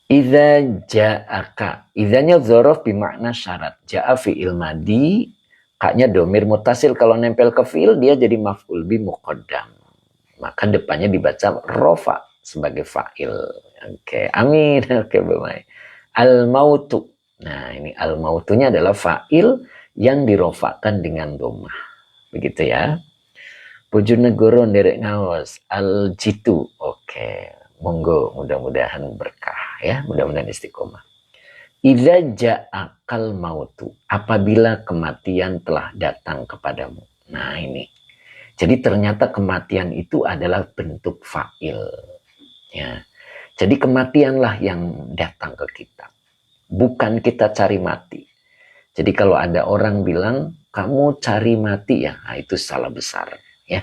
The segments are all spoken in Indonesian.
Idza ja'aka. Idzanya dzaraf bermakna syarat. Ja'a fi'il madi, kaknya domir mutasil. Kalau nempel ke fi'il dia jadi maf'ul bi muqaddam. Maka depannya dibaca rofa sebagai fa'il. Oke, amin. Oke, Bumai. Al-mautu. Nah, ini al-mautunya adalah fa'il yang dirofakan dengan domah. Begitu ya. Bojonegoro nderek ngaos. Al-jitu. Oke. Monggo, mudah-mudahan berkah ya, mudah-mudahan istiqomah. Idza ja'akal mautu, apabila kematian telah datang kepadamu. Nah, ini. Jadi ternyata kematian itu adalah bentuk fa'il. Ya. Jadi kematianlah yang datang ke kita. Bukan kita cari mati. Jadi kalau ada orang bilang, kamu cari mati ya, nah itu salah besar. Ya.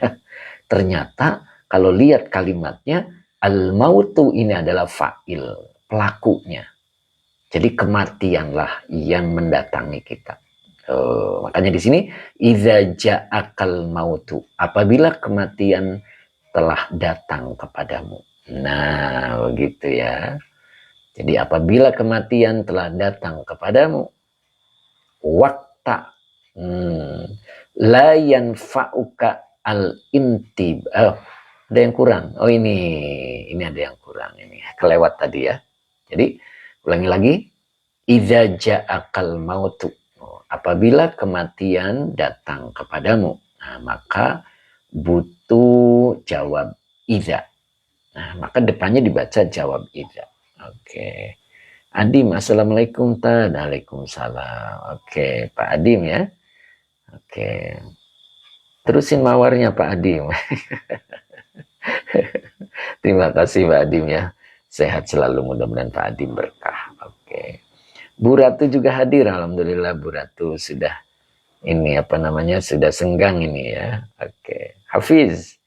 Ternyata kalau lihat kalimatnya, al-mautu ini adalah fa'il, pelakunya. Jadi kematianlah yang mendatangi kita. Makanya di sini idza ja'akal mautu, apabila kematian telah datang kepadamu. Nah, begitu ya. Jadi apabila kematian telah datang kepadamu, wakta la yanfa'uka al-intib. Ada yang kurang. Oh ini ada yang kurang ini. Kelewat tadi ya. Jadi ulangi lagi. Idza ja'akal mautu. Apabila kematian datang kepadamu, nah, maka butuh jawab idza. Nah, maka depannya dibaca jawab idza. Oke. Adim, assalamualaikum. Waalaikumsalam. Oke, Pak Adim ya. Oke. Terusin mawarnya Pak Adim. Terima kasih Pak Adim ya. Sehat selalu, mudah-mudahan Pak Adim berkah. Oke. Bu Ratu juga hadir, alhamdulillah Bu Ratu sudah ini apa namanya sudah senggang ini ya. Oke. Hafiz.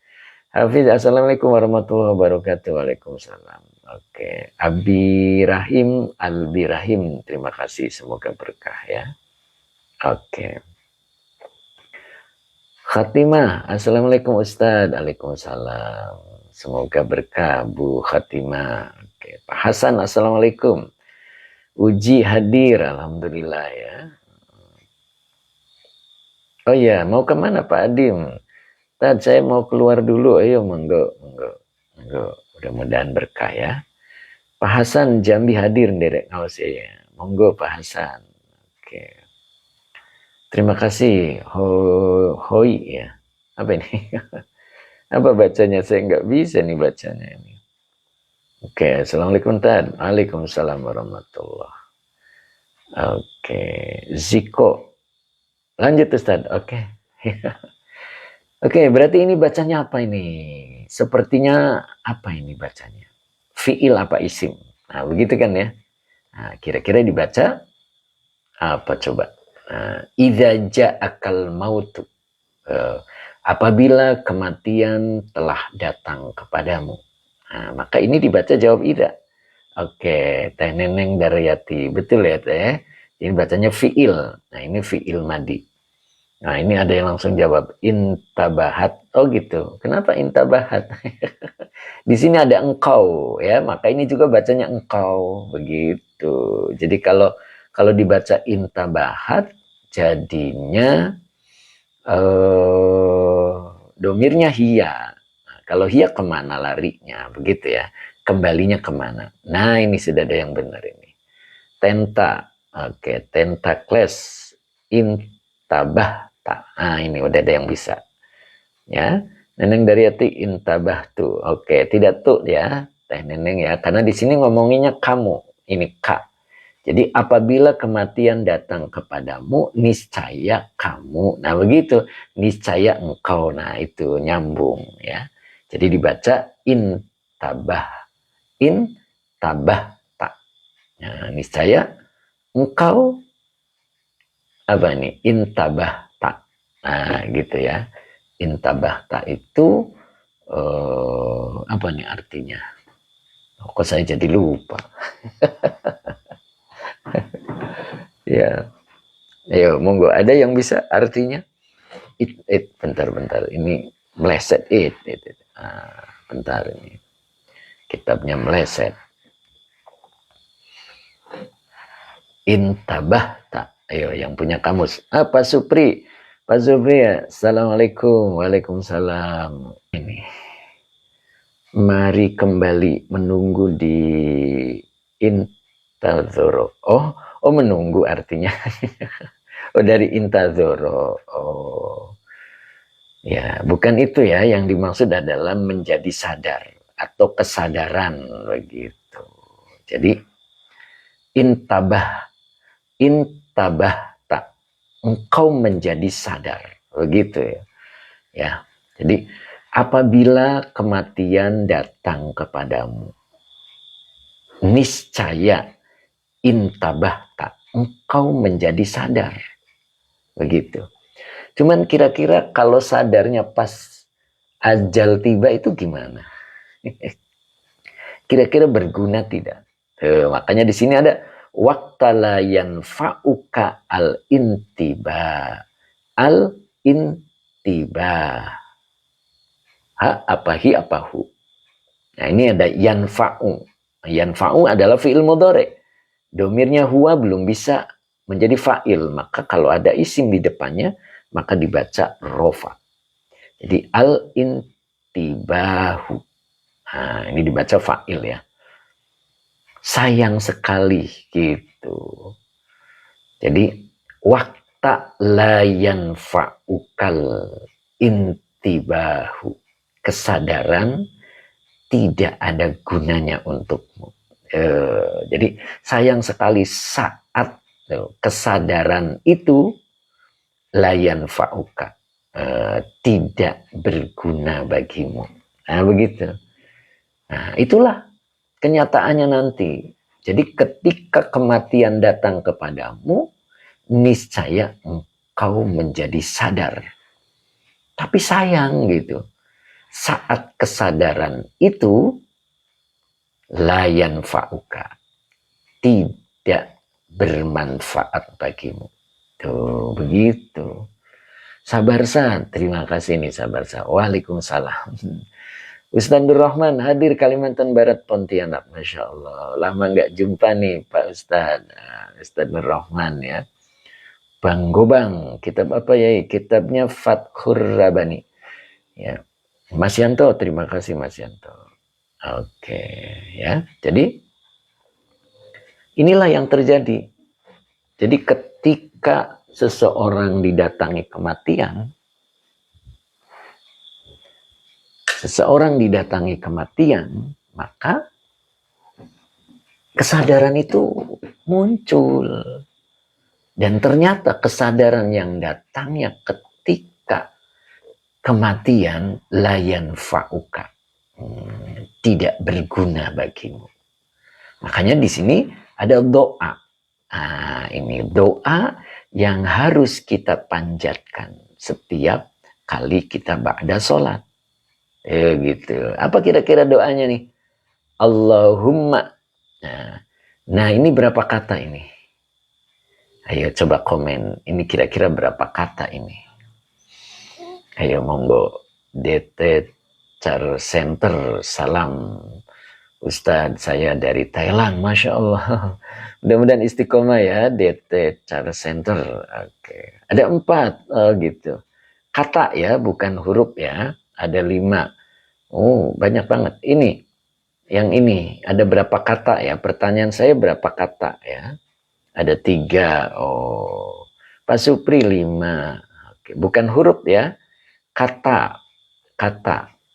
Hafiz, assalamualaikum warahmatullahi wabarakatuh. Waalaikumsalam. Oke. Abi Rahim, Albi Rahim, terima kasih, semoga berkah ya. Oke. Khatimah, assalamualaikum Ustadz. Waalaikumsalam. Semoga berkah Bu Khatimah. Oke. Pak Hasan, assalamualaikum. Uji hadir, alhamdulillah ya. Oh iya, mau kemana Pak Adim? Tad, saya mau keluar dulu. Ayo, monggo, monggo, monggo. Mudah-mudahan berkah ya. Pak Hasan Jambi hadir nderek ngaos ya. Monggo Pak Hasan. Oke. Terima kasih. Hoi ya. Apa ini? Apa bacanya? Saya nggak bisa nih bacanya ini. Oke, assalamualaikum Tad. Waalaikumsalam warahmatullah. Oke, Ziko. Lanjut Ustaz. Oke. Oke, berarti ini bacanya apa ini? Sepertinya apa ini bacanya? Fi'il apa isim? Nah, begitu kan ya? Nah, kira-kira dibaca apa coba? Idza ja'akal mautu. Apabila kematian telah datang kepadamu. Nah, maka ini dibaca jawab idza. Oke, Teh Neneng Daryati. Betul ya Teh? Ini bacanya fi'il. Nah, ini fi'il madi. Nah, ini ada yang langsung jawab intabahat. Oh gitu. Kenapa intabahat? Di sini ada engkau ya, maka ini juga bacanya engkau begitu. Jadi kalau dibaca intabahat jadinya domirnya hiya. Nah, kalau hiya kemana larinya begitu ya? Kembalinya kemana? Nah, ini sudah ada yang benar ini. Tenta. Oke, tentakles intabah. Nah, ini udah ada yang bisa. Ya. Neneng Daryati intabah tuh. Oke, tidak tuh ya. Teh Neneng ya. Karena di sini ngomonginnya kamu. Ini kak. Jadi apabila kematian datang kepadamu, niscaya kamu. Nah begitu. Niscaya engkau. Nah itu nyambung ya. Jadi dibaca intabah. Intabah tak. Nah, niscaya engkau apa ini? Intabah tak. Nah gitu ya. Intabah tak itu apa nih artinya? Kok saya jadi lupa? Ya, ayo monggo. Ada yang bisa artinya? Bentar. Ini meleset bentar ini. Kitabnya meleset. Intabahta. Ayo yang punya kamus. Pak Supri. Pak Supri ya. Assalamualaikum. Waalaikumsalam. Ini. Mari kembali menunggu di intazoro. Oh menunggu artinya. Oh dari intazoro. Oh. Ya, bukan itu ya, yang dimaksud adalah menjadi sadar atau kesadaran begitu. Jadi intabah tak, engkau menjadi sadar begitu ya. Ya. Jadi apabila kematian datang kepadamu, niscaya tak, engkau menjadi sadar begitu. Cuman kira-kira kalau sadarnya pas ajal tiba itu gimana? Kira-kira berguna tidak? Makanya di sini ada waqtala yanfa'uka al-intiba. Al-intiba. Ha apa hi apa hu. Nah ini ada yanfa'u. Yanfa'u adalah fi'il mudhari. Domirnya huwa belum bisa menjadi fa'il. Maka kalau ada isim di depannya, maka dibaca rofa. Jadi al-intibahu. Nah, ini dibaca fa'il ya. Sayang sekali gitu. Jadi waqta la yanfa'ukal intibahu. Kesadaran tidak ada gunanya untukmu. Jadi sayang sekali saat kesadaran itu layan fa'uka, tidak berguna bagimu. Nah begitu. Nah itulah kenyataannya nanti. Jadi ketika kematian datang kepadamu, niscaya engkau menjadi sadar. Tapi sayang gitu, saat kesadaran itu layan fa'uka, tidak bermanfaat bagimu. Tuh, begitu. Sabarsa, terima kasih nih Sabarsa. Waalaikumsalam. Ustaz Nur Rahman hadir Kalimantan Barat Pontianak. Masya Allah. Lama nggak jumpa nih Pak Ustaz. Ustaz Nur Rahman ya. Bang Gobang, kitab apa ya? Kitabnya Fathur Rabani. Ya. Mas Yanto, terima kasih Mas Yanto. Oke, ya. Jadi inilah yang terjadi. Jadi ketika seseorang didatangi kematian, maka kesadaran itu muncul. Dan ternyata kesadaran yang datangnya ketika kematian layan fa'uka, tidak berguna bagimu. Makanya di sini ada doa. Ini doa yang harus kita panjatkan setiap kali kita ba'da sholat. Gitu. Apa kira-kira doanya nih? Allahumma. Nah ini berapa kata ini? Ayo coba komen. Ini kira-kira berapa kata ini? Ayo monggo. DT Car Center. Salam. Ustadz saya dari Thailand. Masya Allah. Mudah-mudahan istiqomah ya. DT Car Center. Oke. Ada 4. Oh gitu. Kata ya. Bukan huruf ya. Ada 5. Oh banyak banget. Ini. Yang ini. Ada berapa kata ya. Pertanyaan saya berapa kata ya. Ada 3. Oh. Pak Supri 5. Oke. Bukan huruf ya. Kata.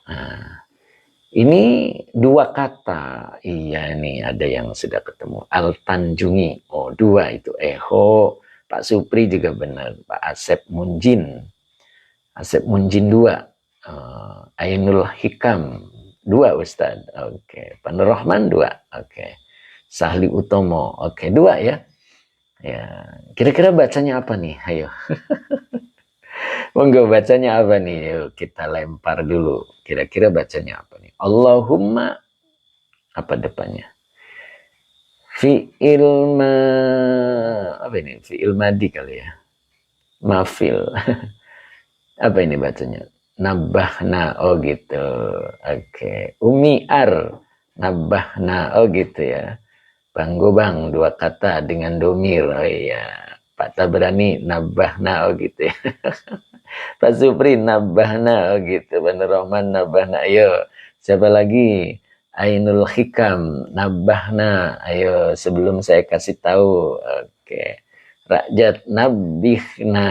Nah. Ini 2 kata. Iya nih ada yang sudah ketemu. Al-Tanjungi. Oh 2 itu. Eho. Pak Supri juga benar. Pak Asep Munjin. 2. Ainul Hikam. 2 Ustaz. Oke. Pak Nur Rahman 2. Oke. Sahli Utomo. Oke 2 ya. Ya. Kira-kira bacanya apa nih? Ayo. Monggo bacanya apa nih? Yuk kita lempar dulu. Kira-kira bacanya apa nih? Allahumma apa depannya? Fi'il apa ini? Fi'il madi kali ya. Mafil. Apa ini bacanya? Nabahna. Oh gitu. Oke. Umi'ar. Nabahna. Oh gitu ya. Bang Gobang, dua kata dengan domir. Oh iya, Pak Tabrani nabahna, oh gitu ya. Pak Supri nabahna, oh gitu. Pak Nur Rahman nabahna. Ayo, siapa lagi? Ainul Hikam nabahna. Ayo, sebelum saya kasih tahu. Oke. Rajat nabihna.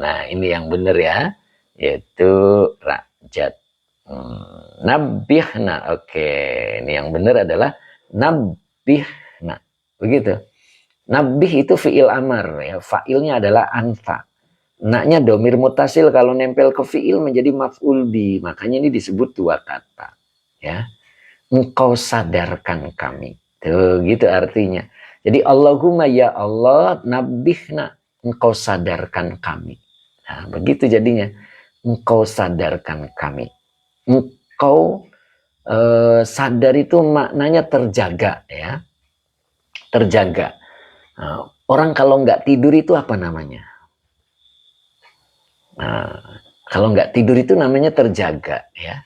Nah, ini yang benar ya. Yaitu rajat. Nabihna. Oke, ini yang benar adalah nabihna. Begitu. Nabih itu fiil amar ya. Failnya adalah anta. Naknya domir mutasil kalau nempel ke fiil menjadi maf'ul bi. Makanya ini disebut dua kata. Ya. Engkau sadarkan kami. Tuh, gitu artinya. Jadi Allahumma ya Allah nabihna. Engkau sadarkan kami. Nah, begitu jadinya. Engkau sadarkan kami. Engkau sadar itu maknanya terjaga ya. Terjaga. Nah, orang kalau nggak tidur itu apa namanya? Nah, kalau nggak tidur itu namanya terjaga ya.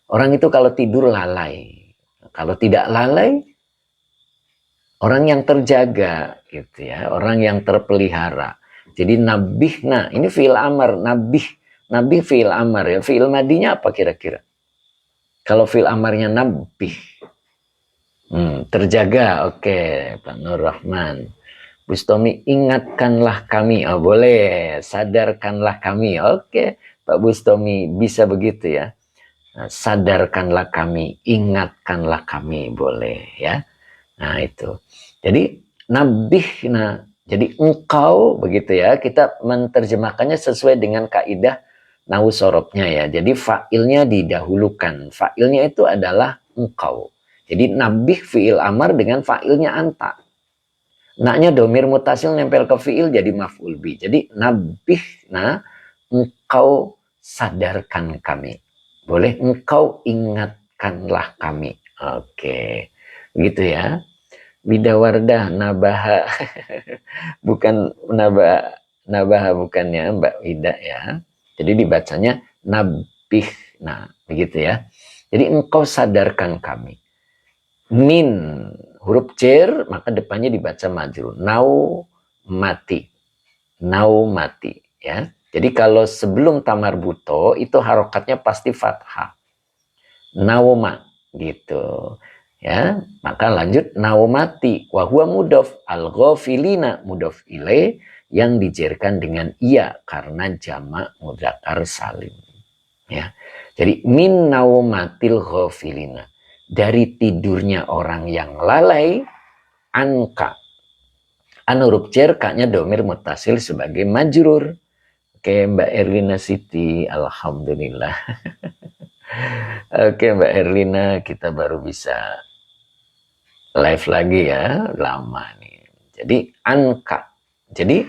Orang itu kalau tidur lalai. Kalau tidak lalai, orang yang terjaga gitu ya, orang yang terpelihara. Jadi nabih, nah ini fiil amar, nabih, nabih fiil amar ya. Fiil madinya apa kira-kira? Kalau fiil amarnya nabih, terjaga, oke, Pak Nur Rahman. Bustomi ingatkanlah kami, oh boleh, sadarkanlah kami, oke, Pak Bustomi bisa begitu ya. Nah, sadarkanlah kami, ingatkanlah kami, boleh ya. Nah itu. Jadi nabih, nah jadi engkau begitu ya. Kita menerjemahkannya sesuai dengan kaidah nahu sorobnya ya. Jadi fa'ilnya didahulukan. Fa'ilnya itu adalah engkau. Jadi nabih fi'il amar dengan fa'ilnya anta. Naknya domir mutasil nempel ke fi'il jadi maf'ul bi. Jadi nabih, nah engkau sadarkan kami. Boleh engkau ingatkanlah kami. Oke. Begitu ya. Bidawardah nabaha. Bukan nabaha bukannya Mbak Wida ya. Jadi dibacanya nabih. Nah, begitu ya. Jadi engkau sadarkan kami. Min huruf cer maka depannya dibaca majrur. Nau mati. Nau mati ya. Jadi kalau sebelum tamar buto itu harokatnya pasti fathah. Nauma gitu. Ya, maka lanjut naumati wa huwa mudhof al-ghafilina mudhof ilaih yang dijerkan dengan iya karena jamak mudzakkar salim. Ya. Jadi min naumatil ghafilina, dari tidurnya orang yang lalai, anka. An huruf jar kaknya domir mutasil sebagai majrur. Oke, Mbak Erlina Siti, alhamdulillah. Oke, Mbak Erlina, kita baru bisa live lagi ya, lama nih. Jadi anka. Jadi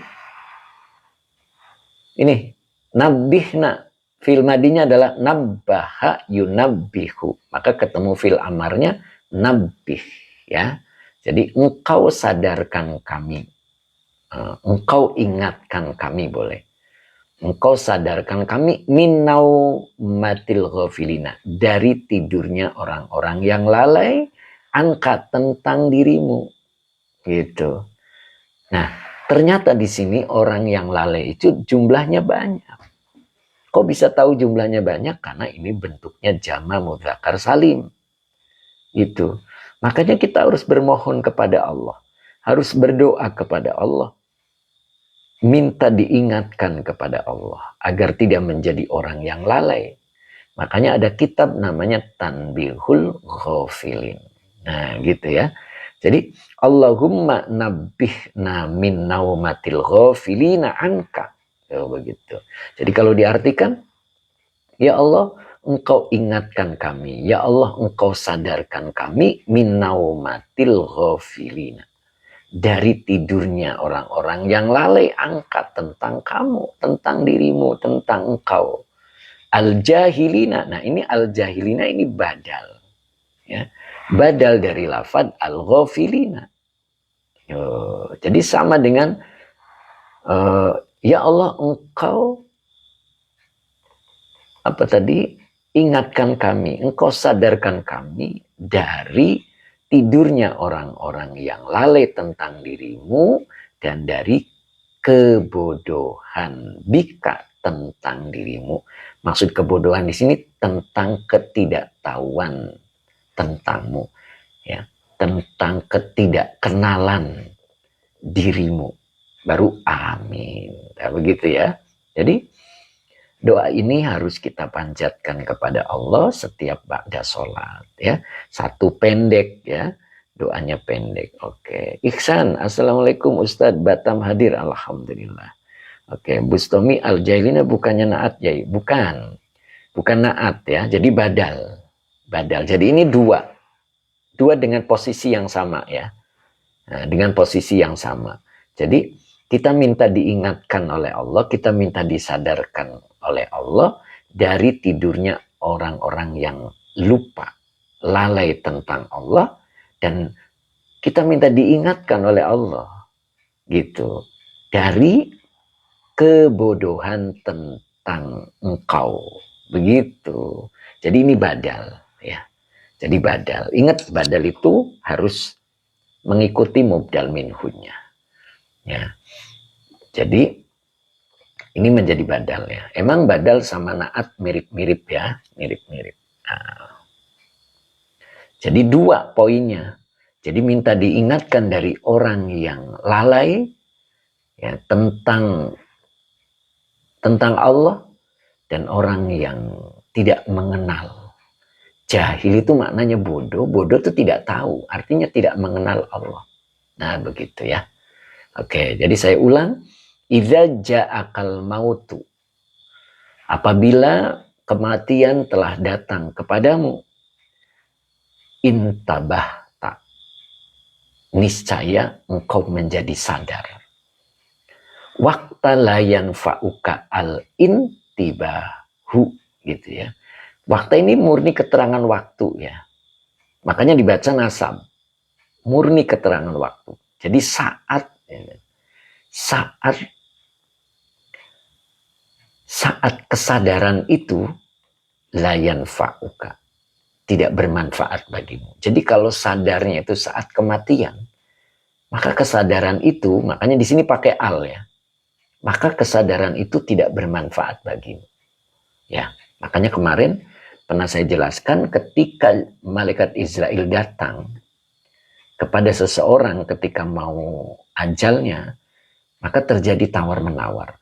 ini nabihna, fil madinya adalah nabbaha yunabbihu. Maka ketemu fil amarnya nabbih ya. Jadi engkau sadarkan kami. Engkau ingatkan kami boleh. Engkau sadarkan kami minau matil ghafilina, dari tidurnya orang-orang yang lalai, angkat tentang dirimu gitu. Nah, ternyata di sini orang yang lalai itu jumlahnya banyak. Kok bisa tahu jumlahnya banyak? Karena ini bentuknya jama mudzakkar salim. Itu. Makanya kita harus bermohon kepada Allah, harus berdoa kepada Allah, minta diingatkan kepada Allah agar tidak menjadi orang yang lalai. Makanya ada kitab namanya Tanbihul Ghafilin. Nah, gitu ya. Jadi Allahumma nabbihna min naumatil ghafilina anka. Oh, begitu. Jadi kalau diartikan, ya Allah, engkau ingatkan kami. Ya Allah, engkau sadarkan kami min naumatil ghafilina, dari tidurnya orang-orang yang lalai, angkat tentang kamu, tentang dirimu, tentang engkau. Al-jahilina. Nah, ini al-jahilina ini badal. Ya. Badal dari lafad al-ghafilina. Jadi sama dengan ya Allah engkau apa tadi, ingatkan kami, engkau sadarkan kami dari tidurnya orang-orang yang lalai tentang dirimu, dan dari kebodohan bika tentang dirimu. Maksud kebodohan di sini tentang ketidaktahuan tentangmu, ya, tentang ketidakkenalan dirimu. Baru amin. Nah, begitu ya. Jadi doa ini harus kita panjatkan kepada Allah setiap ba'da sholat, ya. Satu pendek, ya. Doanya pendek. Oke. Ihsan, assalamualaikum Ustadz. Batam hadir, alhamdulillah. Oke, Bustomi al-Jailina bukannya naat jai, bukan naat ya. Jadi badal. Jadi ini dua dengan posisi yang sama ya. Nah, dengan posisi yang sama. Jadi kita minta diingatkan oleh Allah, kita minta disadarkan oleh Allah dari tidurnya orang-orang yang lupa, lalai tentang Allah, dan kita minta diingatkan oleh Allah gitu dari kebodohan tentang engkau, begitu. Jadi ini badal ya. Jadi badal. Ingat, badal itu harus mengikuti mubdal minhunya. Ya. Jadi ini menjadi badal ya. Emang badal sama naat mirip-mirip ya, mirip-mirip. Nah, jadi dua poinnya. Jadi minta diingatkan dari orang yang lalai ya, tentang Allah, dan orang yang tidak mengenal. Jahil itu maknanya bodoh. Bodoh itu tidak tahu, artinya tidak mengenal Allah. Nah, begitu ya. Oke, jadi saya ulang. Idza ja'akal mautu. Apabila kematian telah datang kepadamu, intabahta. Niscaya engkau menjadi sadar. Waqta la yanfa'uka al-intibahu, gitu ya. Waktu ini murni keterangan waktu ya. Makanya dibaca nasab. Murni keterangan waktu. Jadi saat kesadaran itu layan fa'uka, tidak bermanfaat bagimu. Jadi kalau sadarnya itu saat kematian, maka kesadaran itu, makanya di sini pakai al ya. Maka kesadaran itu tidak bermanfaat bagimu. Ya, makanya kemarin pernah saya jelaskan ketika malaikat Israel datang kepada seseorang ketika mau ajalnya, maka terjadi tawar-menawar.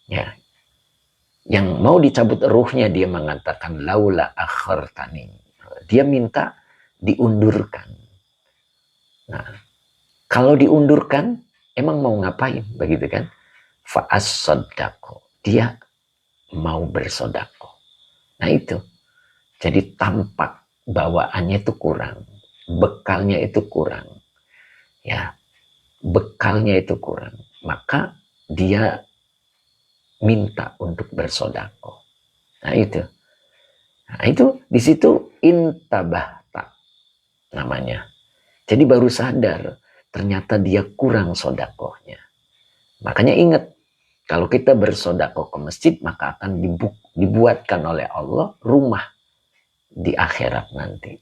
Ya. Yang mau dicabut ruhnya, dia mengatakan laula akhartani. Dia minta diundurkan. Nah, kalau diundurkan, emang mau ngapain? Begitu kan? Fa'as-sodako. Dia mau bersodako. Nah itu. Jadi tampak bawaannya itu kurang. Bekalnya itu kurang. Ya. Bekalnya itu kurang. Maka dia minta untuk bersodako. Nah itu. Nah itu di situ intabahta namanya. Jadi baru sadar ternyata dia kurang sodakohnya. Makanya ingat, kalau kita bersodakoh ke masjid, maka akan dibuatkan oleh Allah rumah di akhirat nanti.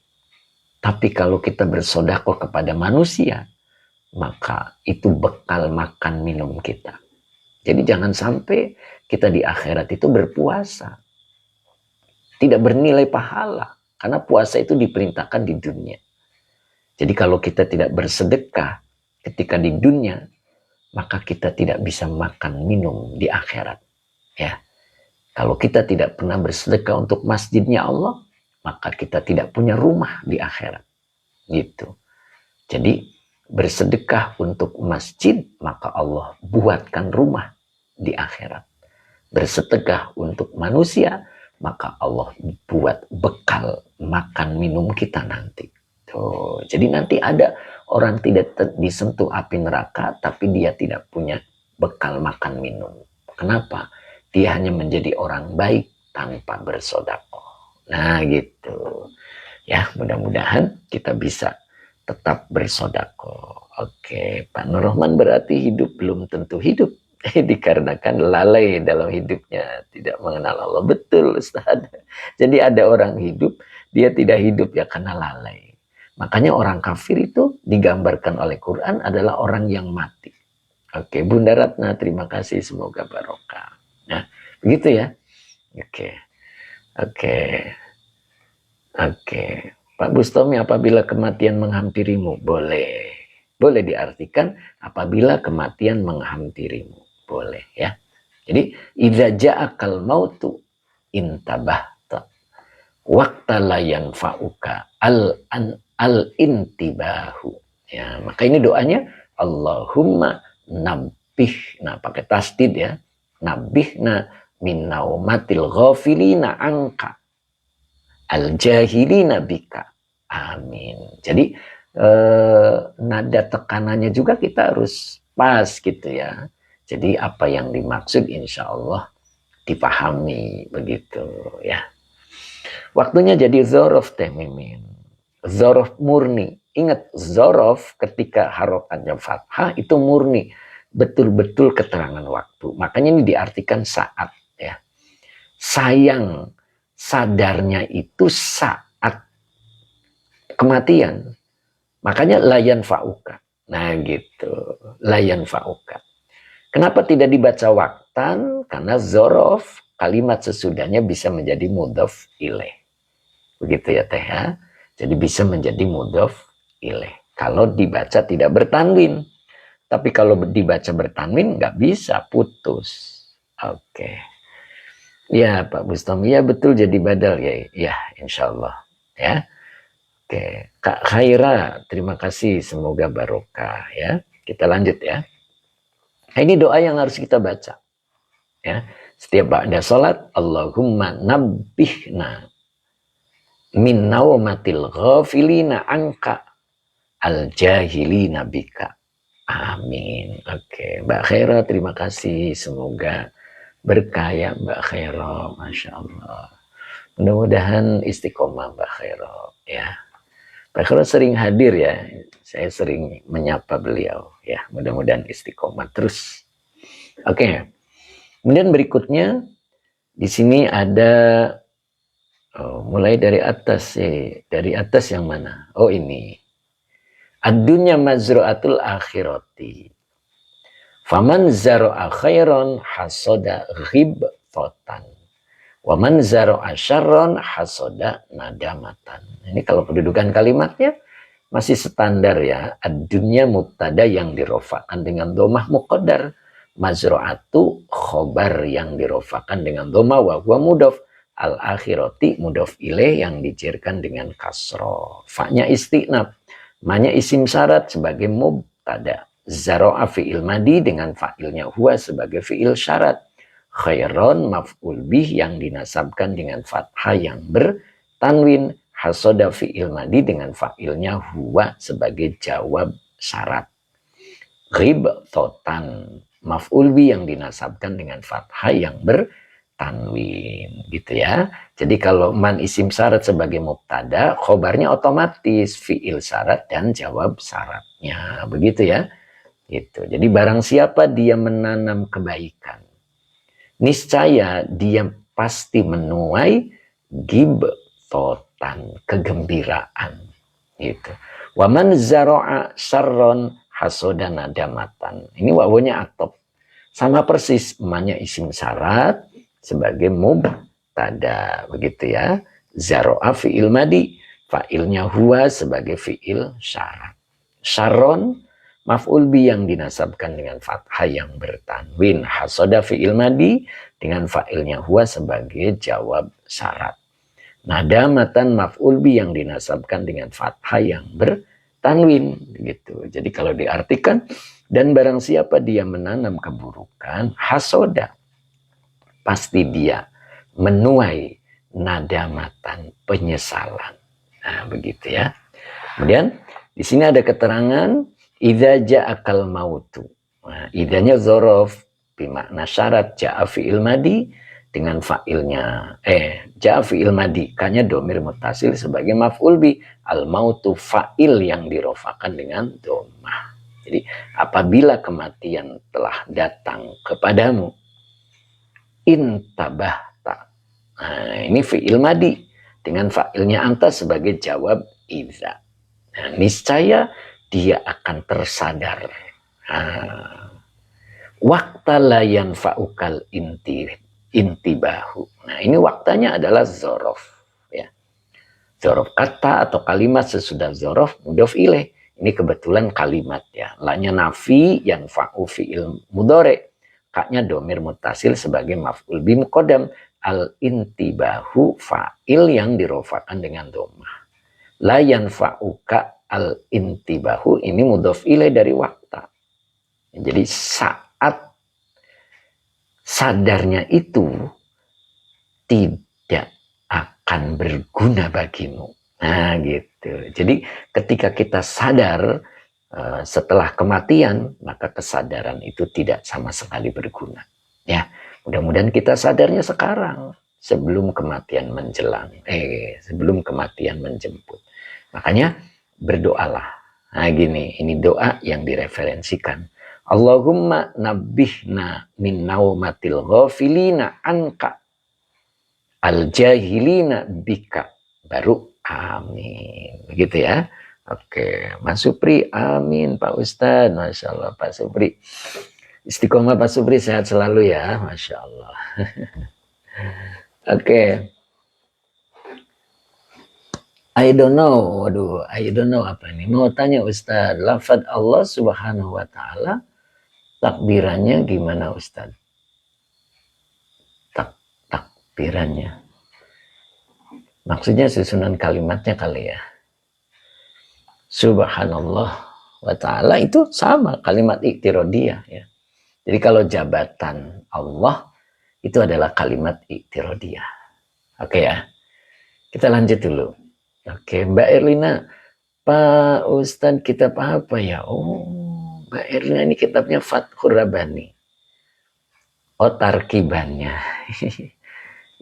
Tapi kalau kita bersodakoh kepada manusia, maka itu bekal makan minum kita. Jadi jangan sampai kita di akhirat itu berpuasa. Tidak bernilai pahala. Karena puasa itu diperintahkan di dunia. Jadi kalau kita tidak bersedekah ketika di dunia, maka kita tidak bisa makan minum di akhirat. Ya. Kalau kita tidak pernah bersedekah untuk masjidnya Allah, maka kita tidak punya rumah di akhirat. Gitu. Jadi bersedekah untuk masjid, maka Allah buatkan rumah di akhirat. Bersedekah untuk manusia, maka Allah buat bekal makan minum kita nanti. Tuh, jadi nanti ada orang tidak disentuh api neraka, tapi dia tidak punya bekal makan minum. Kenapa? Dia hanya menjadi orang baik tanpa bersodakoh. Nah gitu. Ya, mudah-mudahan kita bisa tetap bersodakoh. Oke, Pak Nur Rahman, berarti hidup belum tentu hidup. Dikarenakan lalai dalam hidupnya, tidak mengenal Allah. Betul, Ustaz. Jadi ada orang hidup, dia tidak hidup ya karena lalai. Makanya orang kafir itu digambarkan oleh Quran adalah orang yang mati. Oke, Bunda Ratna, terima kasih, semoga barokah. Nah, begitu ya. Oke, oke, oke. Pak Bustomi, apabila kematian menghampirimu, boleh. Boleh diartikan apabila kematian menghampirimu. Boleh ya. Jadi, idza ja'akal mautu intabahta. Waqta la yanfa'uka al-intibahu. Ya, maka ini doanya Allahumma nabbih. Nah, pakai tasdid ya. Nabbihna min naumatil ghafilina angka al-jahilina bika. Amin. Jadi nada tekanannya juga kita harus pas gitu ya. Jadi apa yang dimaksud insya Allah dipahami begitu ya. Waktunya jadi zorof teh Mimin. Zorof murni. Ingat zorof ketika harokatnya fathah itu murni. Betul-betul keterangan waktu. Makanya ini diartikan saat ya. Sayang sadarnya itu saat kematian. Makanya layan fa'uka. Nah gitu. Layan fa'uka. Kenapa tidak dibaca waktan? Karena zorof kalimat sesudahnya bisa menjadi mudhof ilaih. Begitu ya teh ya. Jadi bisa menjadi mudhof ilaih. Kalau dibaca tidak bertanwin. Tapi kalau dibaca bertanwin nggak bisa, putus. Oke. Ya Pak Bustomi, ya betul jadi badal ya. Ya insya Allah. Ya. Oke. Kak Khaira, terima kasih. Semoga barokah ya. Kita lanjut ya. Nah, ini doa yang harus kita baca. Ya. Setiap ba'da salat, Allahumma nabbihna min naumatil ghafilina angka al-jahilina bika. Amin. Oke, Mbak Khaira terima kasih. Semoga berkah ya Mbak Khaira. Masya Allah. Mudah-mudahan istiqomah Mbak Khaira ya. Mbak Khaira sering hadir ya. Saya sering menyapa beliau ya. Mudah-mudahan istiqomah terus. Oke. Kemudian berikutnya di sini ada mulai dari atas sih. Dari atas yang mana? Oh ini. Ad-dunya mazru'atul akhirati. Faman zar'a khairan hasoda ghibtotan. Waman zar'a syarran hasoda nadamatan. Ini kalau kedudukan kalimatnya masih standar ya. Ad-dunya mubtada yang dirofakan dengan domah muqaddar. Mazru'atu khobar yang dirofakan dengan domah wa huwa mudhof. Al-akhirati mudhof ilaih yang dijerkan dengan kasroh. Fa'nya istinab. Manya isim syarat sebagai mubtada. Zaro'a fi'il madi dengan fa'ilnya huwa sebagai fi'il syarat. Khairon maf'ul bih yang dinasabkan dengan fathah yang bertanwin. Hasoda fi'il madi dengan fa'ilnya huwa sebagai jawab syarat. Ghibtotan maf'ul bih yang dinasabkan dengan fathah yang bertanwin gitu ya. Jadi kalau man isim syarat sebagai mubtada, khobarnya otomatis fi'il syarat dan jawab syaratnya. Begitu ya. Gitu. Jadi barang siapa dia menanam kebaikan, niscaya dia pasti menuai gibtotan, kegembiraan. Gitu. Waman zaro'a syarron hasoda nadamatan. Ini wawunya atop. Sama persis, emannya isim syarat sebagai mubtada. Begitu ya. Zaro'a fi'il madi. Fa'ilnya huwa sebagai fi'il syarat. Syarron maf'ul bi yang dinasabkan dengan fathah yang bertanwin. Hasoda fi'il madi dengan fa'ilnya huwa sebagai jawab syarat. Nadamatan maf'ul bi yang dinasabkan dengan fathah yang bertanwin. Gitu. Jadi kalau diartikan, dan barang siapa dia menanam keburukan, hasoda, pasti dia menuai nadamatan, penyesalan. Nah, begitu ya. Kemudian di sini ada keterangan idza ja'akal mautu. Nah, idanya zorof bermakna syarat, ja'a fi'il madi dengan fa'ilnya ja'a fi'il madi, kanya domir mutasil sebagai maf'ul bi, al mautu fa'il yang dirofakan dengan domah. Jadi apabila kematian telah datang kepadamu, intabahta. Nah, ini fi'il madi dengan fa'ilnya anta sebagai jawab idza. Nah, niscaya dia akan tersadar. Nah, wakta layan faukal inti bahu. Nah, ini waktanya adalah zorof. Ya. Zorof kata atau kalimat sesudah zorof mudhof ilaih. Ini kebetulan kalimat ya. Lanya nafi yang fa'u fi'il mudhore. Kaknya domir mutasil sebagai maf'ul bi muqaddam. Al intibahu fa'il yang dirofakan dengan domah. La yanfa'uka al intibahu ini mudhof ilaih dari wakta. Jadi saat sadarnya itu tidak akan berguna bagimu. Nah gitu. Jadi ketika kita sadar setelah kematian, maka kesadaran itu tidak sama sekali berguna. Ya, mudah-mudahan kita sadarnya sekarang sebelum kematian menjelang, sebelum kematian menjemput. Makanya berdoalah. Nah gini, ini doa yang direferensikan. Allahumma nabbihna min naumatil ghafilina anka al-jahilina bika. Baru amin. Begitu ya. Oke, Mas Supri, amin Pak Ustadz. Masya Allah Pak Supri. Istiqomah Pak Supri, sehat selalu ya. Masya Allah. Oke. I don't know. Waduh, I don't know apa ini. Mau tanya Ustadz, lafaz Allah subhanahu wa ta'ala, takbirannya gimana Ustadz? Takbirannya. Maksudnya susunan kalimatnya kali ya. Subhanallah wa ta'ala itu sama kalimat iktirodiyah ya. Jadi kalau jabatan Allah itu adalah kalimat iktirodiyah. Oke ya. Kita lanjut dulu. Oke, Mbak Erlina, Pak Ustadz kitab apa ya? Oh, Mbak Erlina ini kitabnya Fathur Rabbani. Oh, tarkibannya.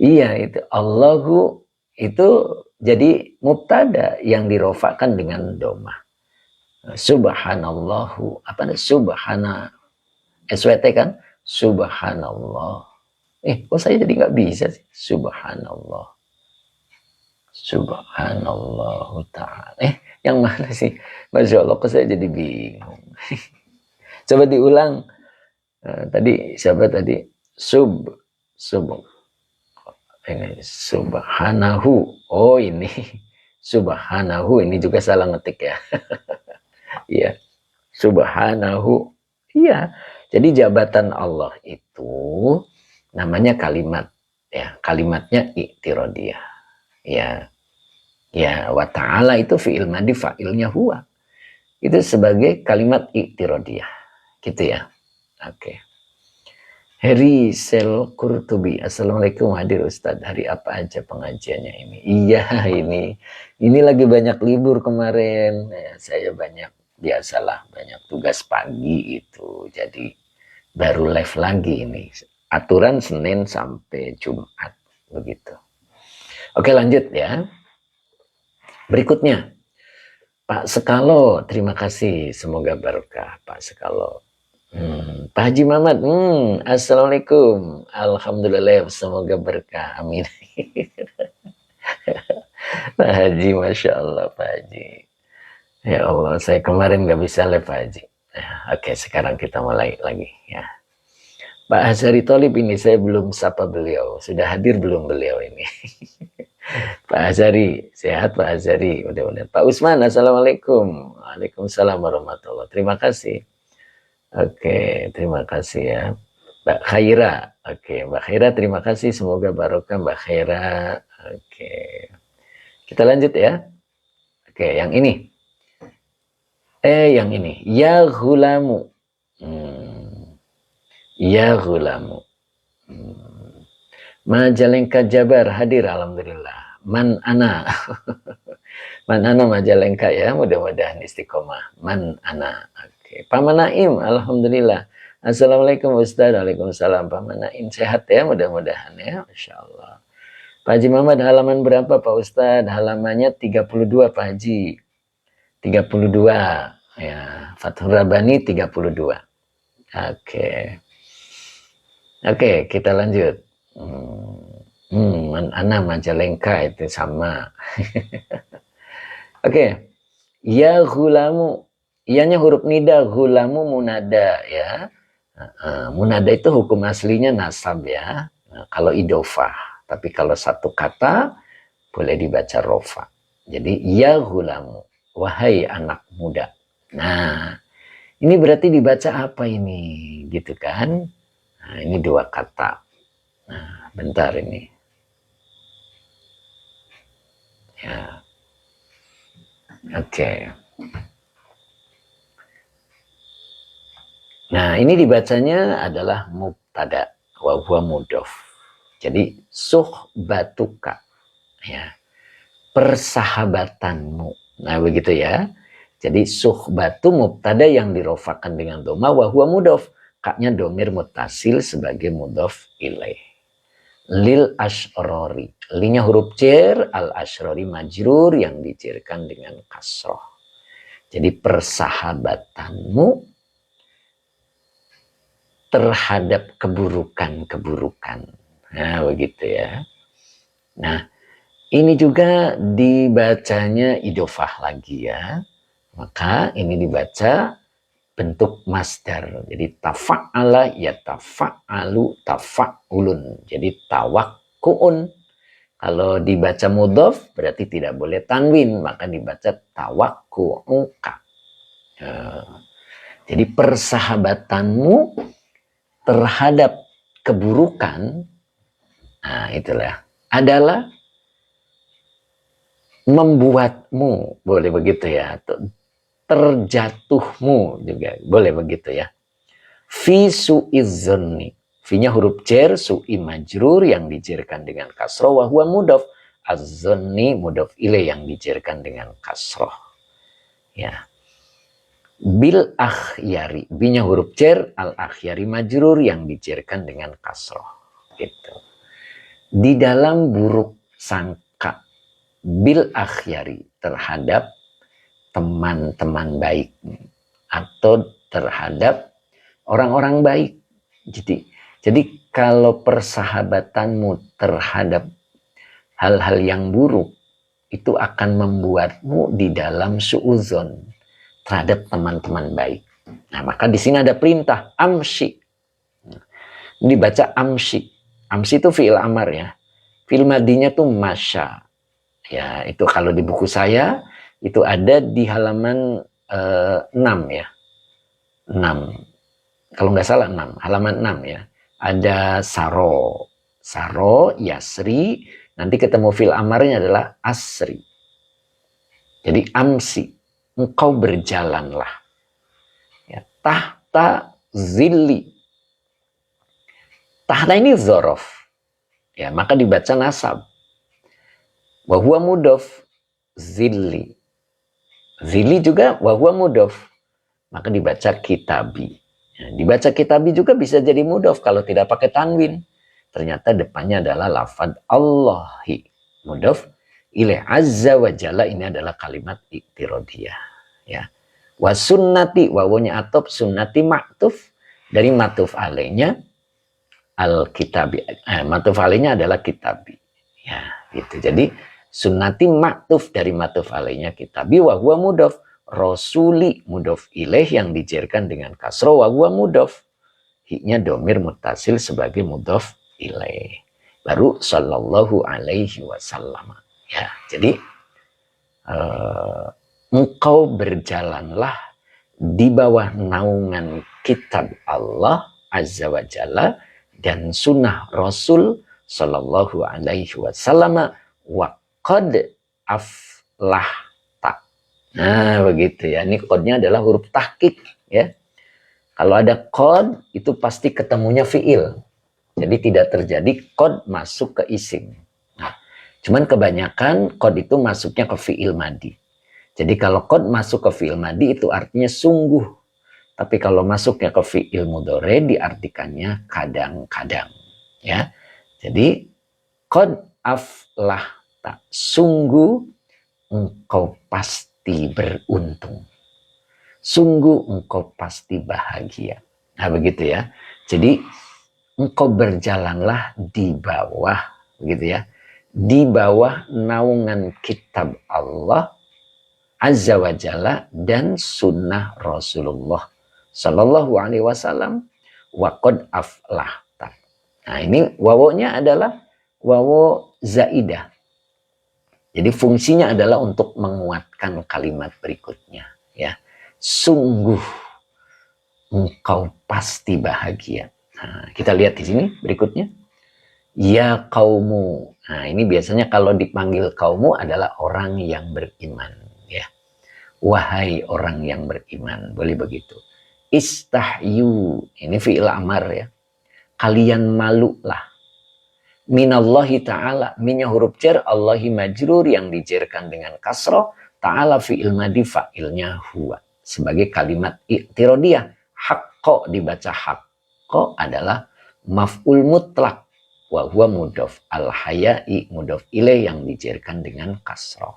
Iya itu Allahu itu jadi mubtada yang dirofakan dengan domah. Subhanallahu apa nih subhana SWT kan subhanallah. Kok saya jadi nggak bisa sih subhanallah. Subhanallah ta'ala. Yang mana sih? Masya Allah kok saya jadi bingung. Coba diulang. Tadi siapa tadi? Ini subhanahu. Oh ini subhanahu ini juga salah ngetik ya. Iya. Subhanahu. Iya. Jadi jabatan Allah itu namanya kalimat ya. Kalimatnya iktirodiyah. Ya. Ya, wa ta'ala itu fi'il madi fa'ilnya huwa. Itu sebagai kalimat iktirodiyah. Gitu ya. Oke. Heri Sel Kurtubi, Assalamualaikum hadir Ustadz. Hari apa aja pengajiannya ini? Iya ini lagi banyak libur kemarin. Saya biasalah banyak tugas pagi itu. Jadi baru live lagi ini. Aturan Senin sampai Jumat begitu. Oke lanjut ya. Berikutnya Pak Sekalo, terima kasih. Semoga barokah Pak Sekalo. Pak Haji Mamat, Assalamualaikum. Alhamdulillah, semoga berkah. Amin. Pak Haji, Masya Allah Pak Haji. Ya Allah, saya kemarin gak bisa live Pak Haji. Oke, sekarang kita mulai lagi ya. Pak Hazari Tolib ini saya belum sapa beliau. Sudah hadir belum beliau ini? Pak Hazari, sehat Pak Hazari. Mudah-mudahan. Pak Usman, Assalamualaikum. Waalaikumsalam warahmatullahi. Terima kasih. Oke, terima kasih ya. Mbak Khaira. Oke, Mbak Khaira terima kasih. Semoga barokah Mbak Khaira. Oke. Kita lanjut ya. Oke, yang ini. Yang ini. Ya ghulamu. Ya ghulamu. Majalengka Jabar hadir alhamdulillah. Man ana. Man ana Majalengka ya, mudah-mudahan istiqomah. Man ana. Pak Manaim, alhamdulillah. Assalamualaikum Ustaz. Waalaikumsalam Pak Manaim. Sehat ya mudah-mudahan ya. Masya Allah. Pak Haji Muhammad halaman berapa Pak Ustaz? Halamannya 32 Pak Haji. 32. Ya, Fathur Rabbani 32. Oke. Oke, kita lanjut. Ana Majalengka itu sama. Oke. Ya gulamu. Iyanya huruf nida, gulamu munada ya. Munada itu hukum aslinya nasab ya. Kalau idofah. Tapi kalau satu kata boleh dibaca rofa. Jadi ya gulamu. Wahai anak muda. Nah, ini berarti dibaca apa ini? Gitu kan? Nah, ini dua kata. Nah, bentar ini. Ya. Oke. Nah, ini dibacanya adalah mubtada wa huwa mudhof. Jadi suhbatuka ya. Persahabatanmu. Nah, begitu ya. Jadi suhbatu mubtada yang dirofakan dengan doma wa huwa mudhof. Kaknya domir mutasil sebagai mudhof ilaih. Lil asyrori. Linya huruf jar, al asyrori majrur yang dijarkan dengan kasroh. Jadi persahabatanmu terhadap keburukan-keburukan. Nah, begitu ya. Nah, ini juga dibacanya idofah lagi ya. Maka ini dibaca bentuk masdar. Jadi tafa'ala ya tafa'alu tafa'ulun. Jadi tawakku'un. Kalau dibaca mudhof berarti tidak boleh tanwin. Maka dibaca tawakku'uka. Jadi persahabatanmu terhadap keburukan, nah itulah, adalah membuatmu, boleh begitu ya, terjatuhmu juga, boleh begitu ya. Fi su'izzonni, fi-nya huruf jar, su'i majrur yang dijarkan dengan kasroh, wa huwa mudhof, az-zonni mudhof ilaih yang dijarkan dengan kasroh. Ya. Bil akhyari, binya huruf jar, al akhyari majrur yang dijarkan dengan kasroh. Gitu. Di dalam buruk sangka, bil akhyari terhadap teman-teman baik atau terhadap orang-orang baik. Jadi kalau persahabatanmu terhadap hal-hal yang buruk itu akan membuatmu di dalam su'udzon terhadap teman-teman baik. Nah, maka di sini ada perintah amsi. Dibaca amsi. Amsi itu fi'il amar ya. Fi'il madinya tuh masya. Ya, itu kalau di buku saya itu ada di halaman 6 ya. 6. Kalau nggak salah 6, halaman 6 ya. Ada saro. Saro, yasri, nanti ketemu fi'il amarnya adalah asri. Jadi amsi. Engkau berjalanlah ya, tahta zilli. Tahta ini zorof ya, maka dibaca nasab. Wa huwa mudhof, zilli. Zilli juga wa huwa mudhof, maka dibaca kitabi ya, dibaca kitabi juga bisa jadi mudhof kalau tidak pakai tanwin. Ternyata depannya adalah lafad Allahi, mudhof ilaih azza wa jalla. Ini adalah kalimat iktirodiyah ya. Wa sunnati, wawunya atop, sunnati maktuf, dari matuf alaihnya al kitabi, matuf alaihnya adalah kitabi ya gitu. Jadi sunnati maktuf dari matuf alaihnya kitabi, wa huwa mudhof, rasuli mudhof ilaih yang dijarkan dengan kasroh, wa huwa mudhof, hi-nya domir mutasil sebagai mudhof ilaih, baru sallallahu alaihi wasallam ya. Jadi engkau berjalanlah di bawah naungan kitab Allah azza wa jalla dan sunnah Rasul sallallahu alaihi wasallam, wa qad aflahta. Nah, begitu ya. Ini kodnya adalah huruf tahqiq ya. Kalau ada qad itu pasti ketemunya fiil. Jadi tidak terjadi qad masuk ke isim. Nah, cuman kebanyakan qad itu masuknya ke fiil madi. Jadi kalau qad masuk ke fiil madi itu artinya sungguh. Tapi kalau masuknya ke fiil mudhari diartikannya kadang-kadang ya. Jadi qad aflahta, sungguh engkau pasti beruntung. Sungguh engkau pasti bahagia. Nah, begitu ya. Jadi engkau berjalanlah di bawah, begitu ya, di bawah naungan kitab Allah azza wa jalla dan sunnah Rasulullah sallallahu alaihi wasallam wa qad aflahta. Nah, ini wawonya adalah wawo zaidah. Jadi fungsinya adalah untuk menguatkan kalimat berikutnya, ya. Sungguh engkau pasti bahagia. Nah, kita lihat di sini berikutnya. Ya kaumu. Nah, ini biasanya kalau dipanggil kaumu adalah orang yang beriman, ya. Wahai orang yang beriman, boleh begitu. Istahyu, ini fi'il amar, ya. Kalian malulah. Minallahi ta'ala, minnya huruf jar, Allahi majrur yang dijerkan dengan kasroh, ta'ala fi'il madi fa'ilnya huwa. Sebagai kalimat i'tirodiyah. Haqqo dibaca haqqo adalah maf'ul mutlak. Wa huwa mudhof al-haya'i mudhof ilaih yang dijerkan dengan kasroh.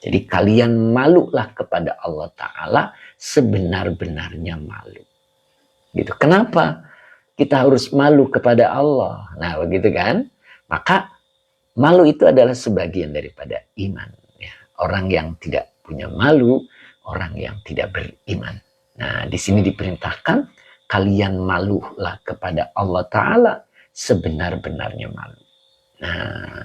Jadi kalian malulah kepada Allah Ta'ala sebenar-benarnya malu. Gitu. Kenapa kita harus malu kepada Allah? Nah begitu kan? Maka malu itu adalah sebagian daripada iman. Ya. Orang yang tidak punya malu, orang yang tidak beriman. Nah di sini diperintahkan kalian malulah kepada Allah Ta'ala sebenar-benarnya malu. Nah,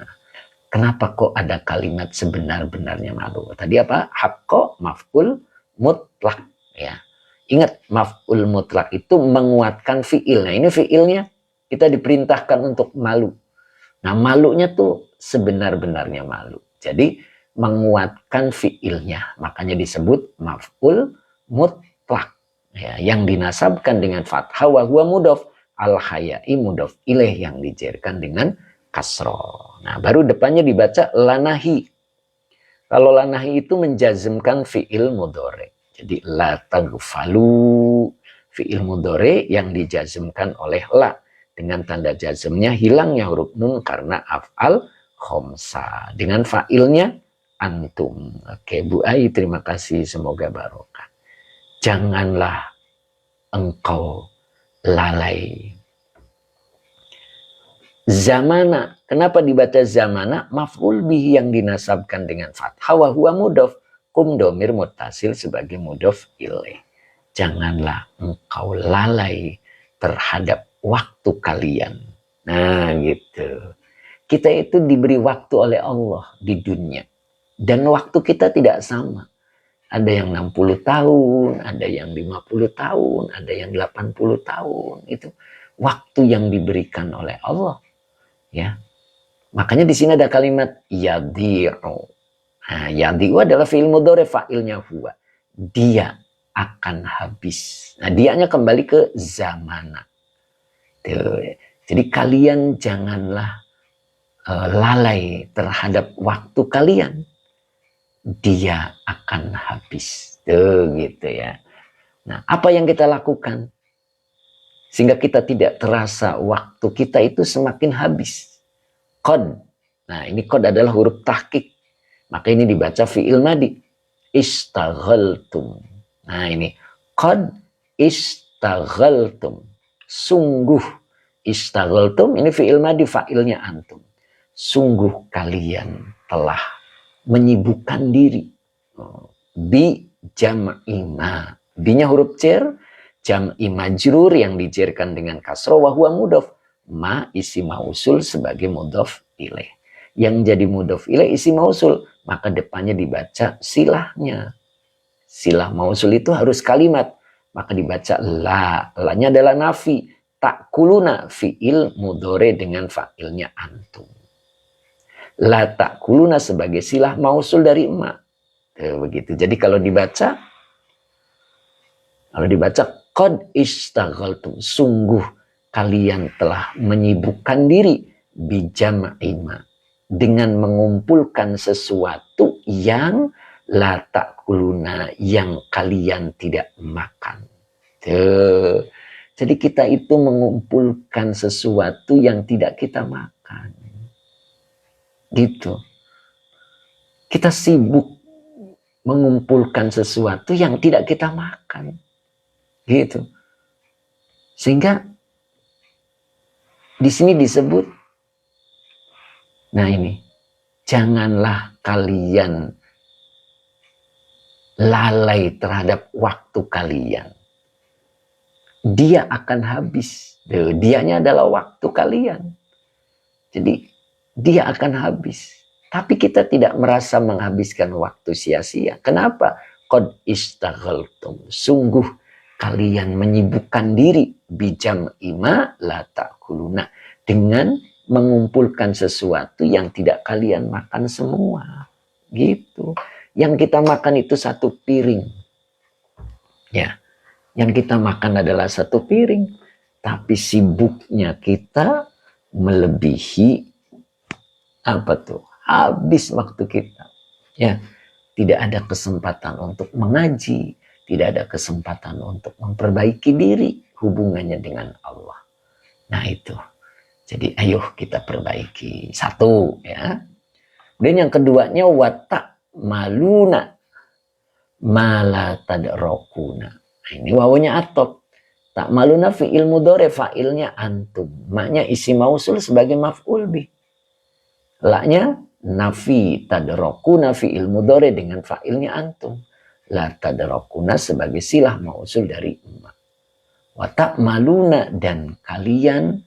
kenapa kok ada kalimat sebenar-benarnya malu? Tadi apa? Haqqo maf'ul mutlak, ya. Ingat, maf'ul mutlak itu menguatkan fi'il. Nah, ini fi'ilnya kita diperintahkan untuk malu. Nah, malunya tuh sebenar-benarnya malu. Jadi, menguatkan fi'ilnya. Makanya disebut maf'ul mutlak. Ya, yang dinasabkan dengan fathah wa huwa mudhof. Al-haya'i mudhof ilaih yang dijerkan dengan kasroh. Nah, baru depannya dibaca lanahi. Kalau lanahi itu menjazmkan fi'il mudhore. Jadi la taghfalu, fi'il mudhore yang dijazmkan oleh la. Dengan tanda jazmnya hilangnya huruf nun karena af'al khomsa. Dengan fa'ilnya antum. Oke, Bu Ai, terima kasih, semoga barokah. Janganlah engkau lalai. Zamana, kenapa dibaca zamana? Maf'ul bihi yang dinasabkan dengan fathah wa huwa mudhof, kum domir mutasil sebagai mudhof ilaih. Janganlah engkau lalai terhadap waktu kalian. Nah gitu. Kita itu diberi waktu oleh Allah di dunia. Dan waktu kita tidak sama. Ada yang 60 tahun, ada yang 50 tahun, ada yang 80 tahun. Itu waktu yang diberikan oleh Allah. Ya. Makanya di sini ada kalimat yadhi'u. Nah, yadhi'u adalah fi'il mudhari, fa'ilnya huwa. Dia akan habis. Nah, dianya kembali ke zamana. Tuh. Jadi kalian janganlah lalai terhadap waktu kalian. Dia akan habis. Tuh gitu ya. Nah, apa yang kita lakukan? Sehingga kita tidak terasa waktu kita itu semakin habis. Qad. Nah, ini qad adalah huruf tahqiq. Maka ini dibaca fi'il madi. Istaghaltum. Nah, ini qad istaghaltum. Sungguh istaghaltum, ini fi'il madi, fa'ilnya antum. Sungguh kalian telah menyibukkan diri. Bi jam'i ma. Binya huruf jar, jam'i majrur yang dijerkan dengan kasroh wa huwa mudhof. Ma isi mausul sebagai mudhof ilaih. Yang jadi mudhof ilaih isi mausul, maka depannya dibaca silahnya. Silah mausul itu harus kalimat, maka dibaca la. La-nya adalah nafi. Ta'kuluna fi'il mudhore dengan fa'ilnya antum. La ta'kuluna sebagai silah mausul dari ma. Begitu. Jadi kalau dibaca qad istaghaltum, sungguh kalian telah menyibukkan diri bijam'i ma, dengan mengumpulkan sesuatu yang la ta'kuluna, yang kalian tidak makan. Tuh. Jadi kita itu mengumpulkan sesuatu yang tidak kita makan. Gitu. Kita sibuk mengumpulkan sesuatu yang tidak kita makan. Gitu. Sehingga di sini disebut, nah ini, janganlah kalian lalai terhadap waktu kalian, dia akan habis. Dianya adalah waktu kalian. Jadi dia akan habis. Tapi kita tidak merasa menghabiskan waktu sia-sia. Kenapa? Qad istaghaltum. Sungguh kalian menyibukkan diri bijam ima la ta'kuluna, dengan mengumpulkan sesuatu yang tidak kalian makan semua. Gitu. Yang kita makan itu satu piring. Ya. Yang kita makan adalah satu piring. Tapi sibuknya kita melebihi apa tuh? Habis waktu kita. Ya. Tidak ada kesempatan untuk mengaji, tidak ada kesempatan untuk memperbaiki diri hubungannya dengan Allah. Nah itu. Jadi ayo kita perbaiki. Satu ya. Dan yang keduanya watak maluna mala tadrokuna. Nah, ini wawunya atop. Tak maluna fi'il mudhari, fa'ilnya antum. Maknya isi mausul sebagai maf'ul bih. Laknya nafi tadrokuna fi'il mudhari dengan fa'ilnya antum. La tadrokuna sebagai silah mausul dari emak. Watak maluna, dan kalian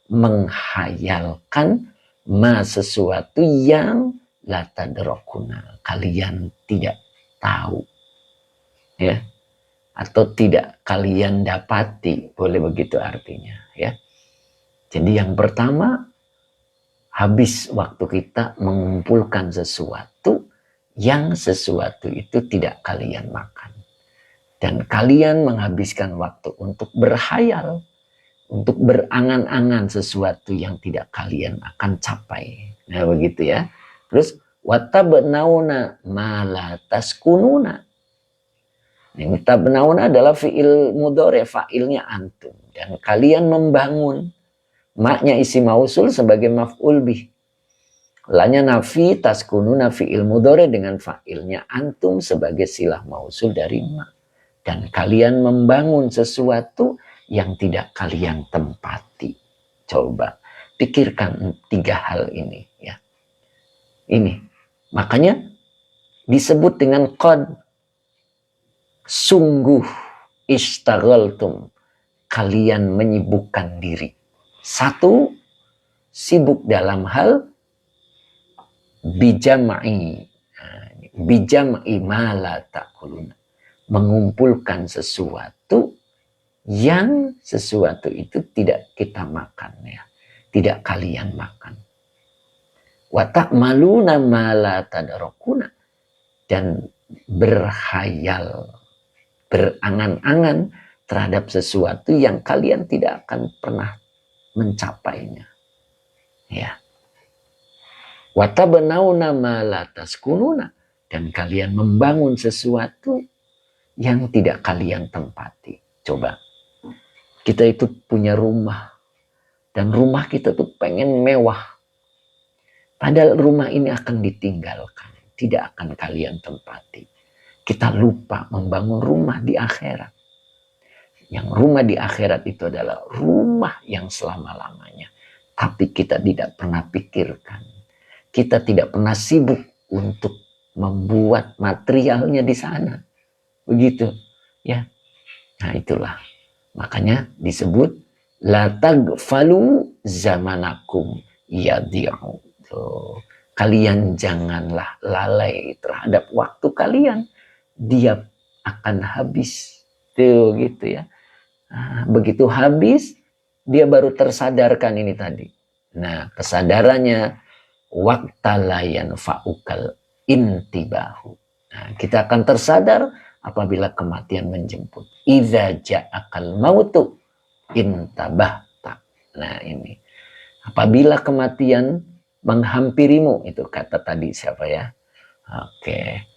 menghayalkan ma sesuatu yang la tadrokuna, kalian tidak tahu. Ya. Atau tidak kalian dapati, boleh begitu artinya ya. Jadi yang pertama, habis waktu kita mengumpulkan sesuatu yang sesuatu itu tidak kalian makan. Dan kalian menghabiskan waktu untuk berhayal, untuk berangan-angan sesuatu yang tidak kalian akan capai. Nah begitu ya. Terus watabnauna ma la taskununa. Yang tabnauna adalah fi'il mudhari, fa'ilnya antum. Dan kalian membangun. Maknya isi mausul sebagai maf'ul bih. Lanya nafi taskununa fi'il mudhari dengan fa'ilnya antum sebagai silah mausul dari ma. Dan kalian membangun sesuatu yang tidak kalian tempati. Coba pikirkan tiga hal ini ya. Ini. Makanya disebut dengan qad. Sungguh istaghaltum, kalian menyibukkan diri. Satu, sibuk dalam hal bijam'i ma la ta'kuluna, mengumpulkan sesuatu yang sesuatu itu tidak kita makan ya, tidak kalian makan. Wa ta'maluna ma la tadrakuna, dan berhayal, berangan-angan terhadap sesuatu yang kalian tidak akan pernah mencapainya. Ya. Watabnauna ma la taskununa, dan kalian membangun sesuatu yang tidak kalian tempati. Coba. Kita itu punya rumah, dan rumah kita tuh pengen mewah. Padahal rumah ini akan ditinggalkan, tidak akan kalian tempati. Kita lupa membangun rumah di akhirat. Yang rumah di akhirat itu adalah rumah yang selama-lamanya. Tapi kita tidak pernah pikirkan. Kita tidak pernah sibuk untuk membuat materialnya di sana. Begitu. Ya. Nah itulah. Makanya disebut la tagfalu zamanakum yadi'u. Kalian janganlah lalai terhadap waktu kalian. Dia akan habis. Tuh gitu ya. Nah, begitu habis, dia baru tersadarkan ini tadi. Nah, kesadarannya waktalayan fa'ukal intibahu. Nah, kita akan tersadar apabila kematian menjemput. Idza ja'akal mautu intabahta. Nah, ini. Apabila kematian menghampirimu, itu kata tadi siapa ya? Oke.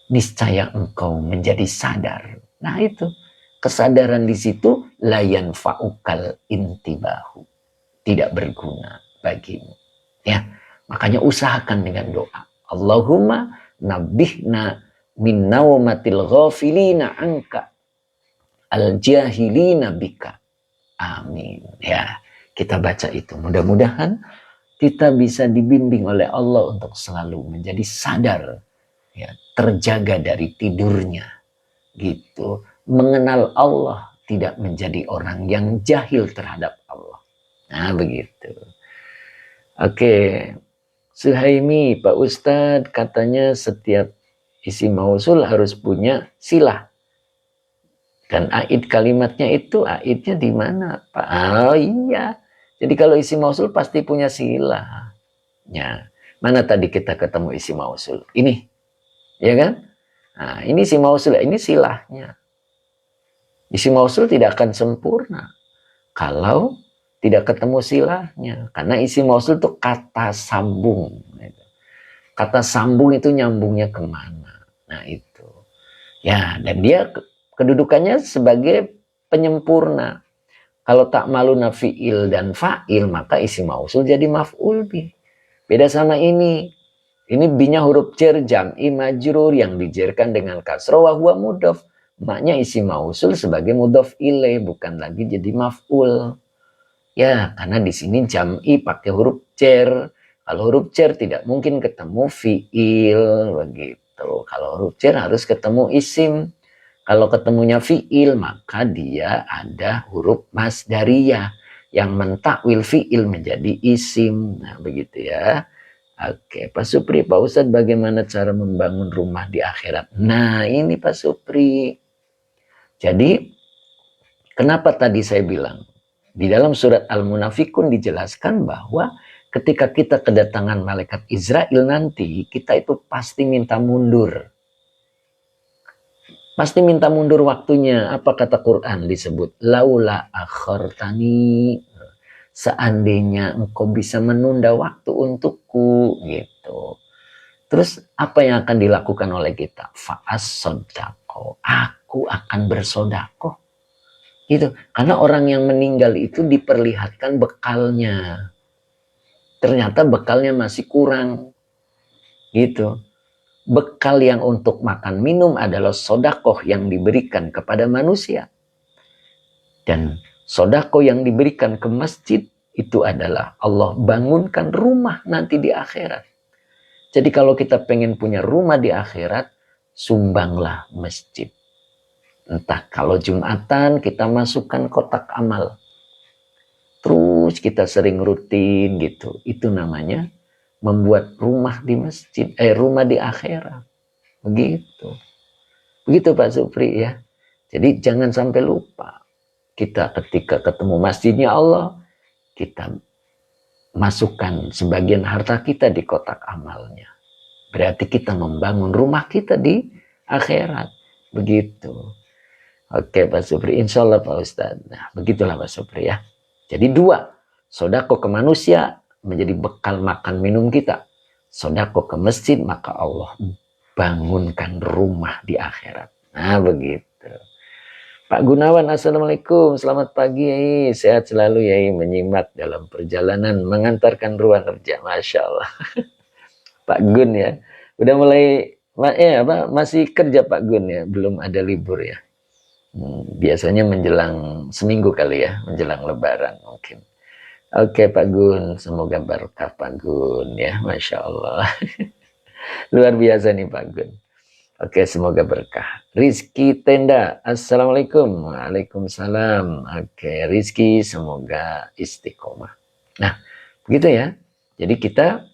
Niscaya engkau menjadi sadar. Nah itu, kesadaran di situ layan faukal intibahu, tidak berguna bagimu. Ya, makanya usahakan dengan doa. Allahumma nabihna min naumatil ghafilina anka al jahilina bika. Amin. Ya, kita baca itu. Mudah-mudahan kita bisa dibimbing oleh Allah untuk selalu menjadi sadar ya, terjaga dari tidurnya, gitu. Mengenal Allah, tidak menjadi orang yang jahil terhadap Allah. Nah, begitu. Oke, Suhaimi, Pak Ustadz katanya setiap isi mausul harus punya silah. Dan aid kalimatnya itu, aidnya di mana, Pak? Oh iya. Jadi kalau isi mausul pasti punya silah. Ya. Mana tadi kita ketemu isi mausul? Ini, ya kan? Nah, ini isi mausul, ini silahnya. Isi mausul tidak akan sempurna kalau tidak ketemu silahnya. Karena isi mausul itu kata sambung. Kata sambung itu nyambungnya kemana? Nah itu. Ya, dan dia kedudukannya sebagai penyempurna. Kalau tak maluna fi'il dan fa'il, maka isi mausul jadi maf'ul bih. Beda sama ini. Ini binya huruf jar jam'i majrur yang dijerkan dengan kasroh wa huwa mudhof. Maknya isi mausul sebagai mudhof ilaih, bukan lagi jadi maf'ul. Ya, karena di sini jam'i pakai huruf jar. Kalau huruf jar tidak mungkin ketemu fi'il begitu. Kalau huruf jar harus ketemu isim. Kalau ketemunya fi'il, maka dia ada huruf masdariyah yang mentakwil fi'il menjadi isim. Nah, begitu ya. Oke, Pak Supri, Pak Ustadz bagaimana cara membangun rumah di akhirat? Nah, ini Pak Supri. Jadi, kenapa tadi saya bilang? Di dalam surat Al-Munafikun dijelaskan bahwa ketika kita kedatangan malaikat Israel nanti, kita itu pasti minta mundur. Pasti minta mundur waktunya. Apa kata Quran disebut? Laula akhartani. Seandainya engkau bisa menunda waktu untukku, gitu. Terus apa yang akan dilakukan oleh kita? Fa'as-sodako. Aku akan bersodako. Gitu. Karena orang yang meninggal itu diperlihatkan bekalnya. Ternyata bekalnya masih kurang. Gitu. Bekal yang untuk makan minum adalah sodakoh yang diberikan kepada manusia. Dan sodakoh yang diberikan ke masjid itu adalah Allah bangunkan rumah nanti di akhirat. Jadi kalau kita pengen punya rumah di akhirat, sumbanglah masjid. Entah kalau Jumatan kita masukkan kotak amal. Terus kita sering rutin gitu. Itu namanya membuat rumah di masjid, rumah di akhirat. Begitu. Begitu Pak Supri ya. Jadi jangan sampai lupa. Kita ketika ketemu masjidnya Allah, kita masukkan sebagian harta kita di kotak amalnya. Berarti kita membangun rumah kita di akhirat. Begitu. Oke Pak Supri, insya Allah Pak Ustadz. Nah begitulah Pak Supri ya. Jadi dua, sodako ke manusia menjadi bekal makan minum kita. Sodako ke masjid, maka Allah bangunkan rumah di akhirat. Nah begitu. Pak Gunawan, Assalamualaikum, selamat pagi Yai, sehat selalu Yai, menyimak dalam perjalanan mengantarkan ruang kerja, Masya Allah. Pak Gun ya, udah mulai masih kerja Pak Gun ya, belum ada libur ya. Biasanya menjelang seminggu kali ya, menjelang lebaran mungkin. Oke Pak Gun, semoga berkah Pak Gun ya, Masya Allah. Luar biasa nih Pak Gun. Oke, semoga berkah. Rizky Tenda, Assalamualaikum. Waalaikumsalam. Oke, Rizky, semoga istiqomah. Nah, begitu ya. Jadi kita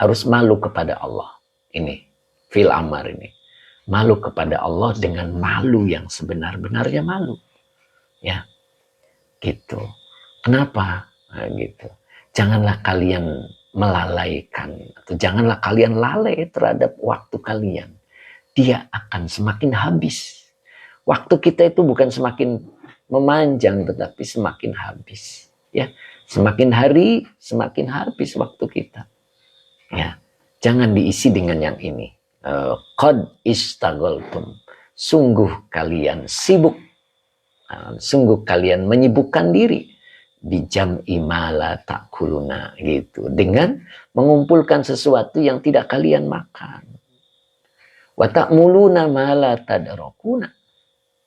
harus malu kepada Allah. Ini, fil amar ini. Malu kepada Allah dengan malu yang sebenar-benarnya malu. Ya, gitu. Kenapa? Nah, gitu. Janganlah kalian melalaikan, atau janganlah kalian lalai terhadap waktu kalian. Dia akan semakin habis. Waktu kita itu bukan semakin memanjang, tetapi semakin habis. Ya, semakin hari semakin habis waktu kita. Ya, jangan diisi dengan yang ini. Qad istaghaltum. Sungguh kalian sibuk. Sungguh kalian menyibukkan diri di jam'i ma la ta'kuluna gitu, dengan mengumpulkan sesuatu yang tidak kalian makan. Wa ta'muluna ma la tadrakuna,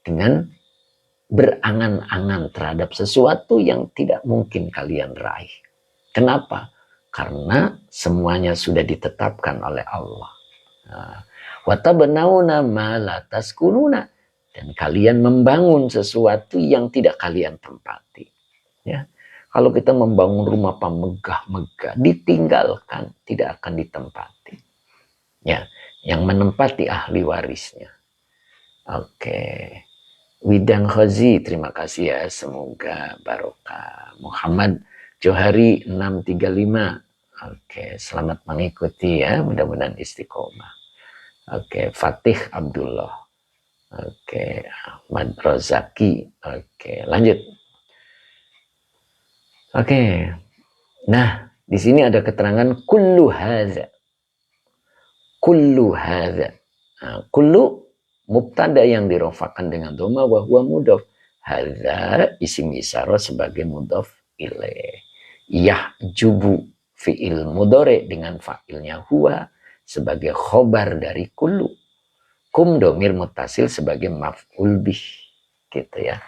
dengan berangan-angan terhadap sesuatu yang tidak mungkin kalian raih. Kenapa? Karena semuanya sudah ditetapkan oleh Allah. Nah, Wa tabnauna ma la taskununa, dan kalian membangun sesuatu yang tidak kalian tempati. Ya. Kalau kita membangun rumah megah-megah, ditinggalkan, tidak akan ditempati. Ya, yang menempati ahli warisnya. Oke. Widang Khazi, terima kasih ya, semoga barokah. Muhammad Johari 635. Oke, selamat mengikuti ya, mudah-mudahan istiqomah. Oke, Fatih Abdullah. Oke, Ahmad Rozaki. Oke, lanjut. Oke. Nah, di sini ada keterangan kullu hadza. Kullu hadza. Nah, kullu mubtada yang dirofakan dengan dhamma wa huwa mudhaf. Hadza isim isyarah sebagai mudhaf ilaih. Yahjubu fi'il mudhari dengan fa'ilnya huwa sebagai khobar dari kullu. Kum domir mutasil sebagai maf'ul bih. Gitu ya.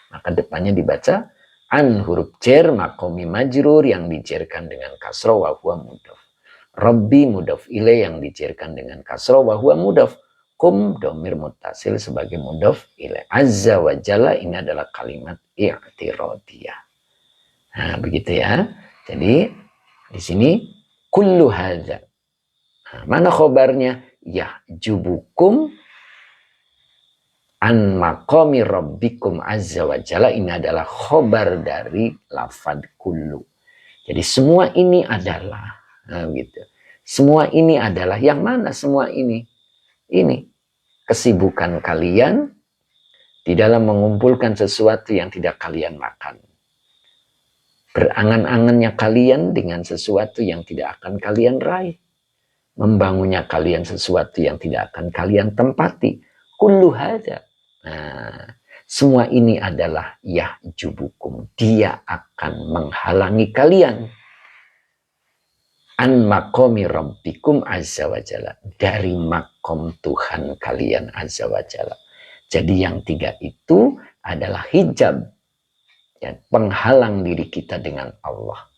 Maka depannya dibaca an huruf jar makomi majrur yang dijerkan dengan kasroh wa huwa mudhaf. Rabbi mudhaf ilaih yang dijerkan dengan kasroh wa huwa mudhaf. Kum domir mutasil sebagai mudhaf ilaih. Azza wa jalla ini adalah kalimat i'tiradiyah. Nah, begitu ya. Jadi di sini kullu hadza. Nah, mana khobarnya? Yahjubukum an maqami rabbikum azza wa jalla, ini adalah khobar dari lafad kullu. Jadi semua ini adalah, nah gitu. Semua ini adalah, yang mana semua ini? Ini kesibukan kalian di dalam mengumpulkan sesuatu yang tidak kalian makan. Berangan-angannya kalian dengan sesuatu yang tidak akan kalian raih. Membangunnya kalian sesuatu yang tidak akan kalian tempati. Kullu hadza. Nah, semua ini adalah yahjubukum. Dia akan menghalangi kalian. An maqami rabbikum azza wa jalla. Dari makom Tuhan kalian azza wa jalla. Jadi yang tiga itu adalah hijab. Ya, penghalang diri kita dengan Allah.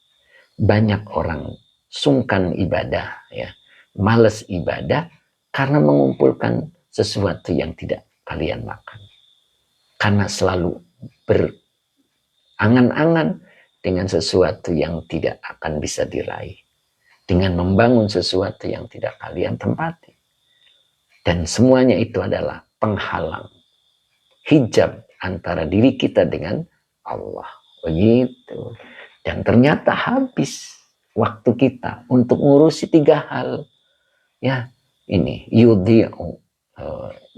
Banyak orang sungkan ibadah, ya, malas ibadah karena mengumpulkan sesuatu yang tidak kalian makan. Karena selalu berangan-angan dengan sesuatu yang tidak akan bisa diraih. Dengan membangun sesuatu yang tidak kalian tempati. Dan semuanya itu adalah penghalang. Hijab antara diri kita dengan Allah. Begitu. Dan ternyata habis waktu kita untuk ngurusi tiga hal. Ya, ini yudhi'u,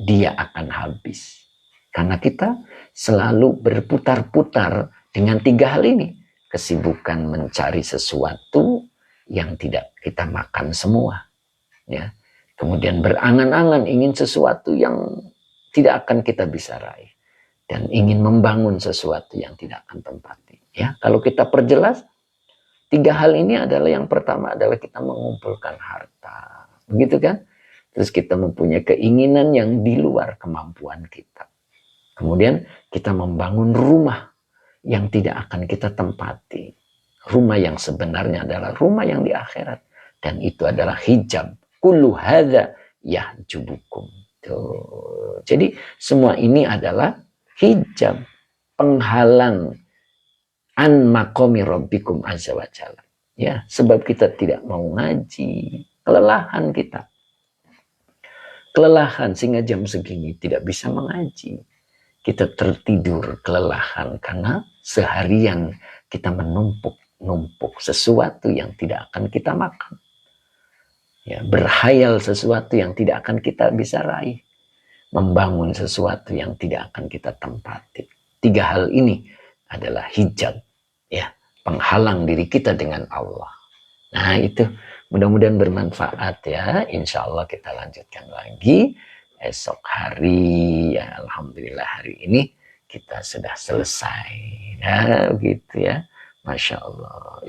dia akan habis. Karena kita selalu berputar-putar dengan tiga hal ini. Kesibukan mencari sesuatu yang tidak kita makan semua. Ya. Kemudian berangan-angan ingin sesuatu yang tidak akan kita bisa raih. Dan ingin membangun sesuatu yang tidak akan tempati. Ya, kalau kita perjelas, tiga hal ini adalah, yang pertama adalah kita mengumpulkan harta. Begitu kan? Terus kita mempunyai keinginan yang di luar kemampuan kita. Kemudian kita membangun rumah yang tidak akan kita tempati. Rumah yang sebenarnya adalah rumah yang di akhirat. Dan itu adalah hijab. Kullu hadza yahjubukum. Tuh. Jadi semua ini adalah hijab, penghalang an maqami rabbikum azza wa jalla. Ya, sebab kita tidak mau ngaji, kelelahan kita. Kelelahan sehingga jam segini tidak bisa mengaji. Kita tertidur kelelahan karena seharian kita menumpuk sesuatu yang tidak akan kita makan. Ya, berhayal sesuatu yang tidak akan kita bisa raih. Membangun sesuatu yang tidak akan kita tempati. Tiga hal ini adalah hijab, ya, penghalang diri kita dengan Allah. Nah itu mudah-mudahan bermanfaat ya. Insya Allah kita lanjutkan lagi esok hari. Ya, alhamdulillah hari ini kita sudah selesai. Nah gitu ya. Masya Allah.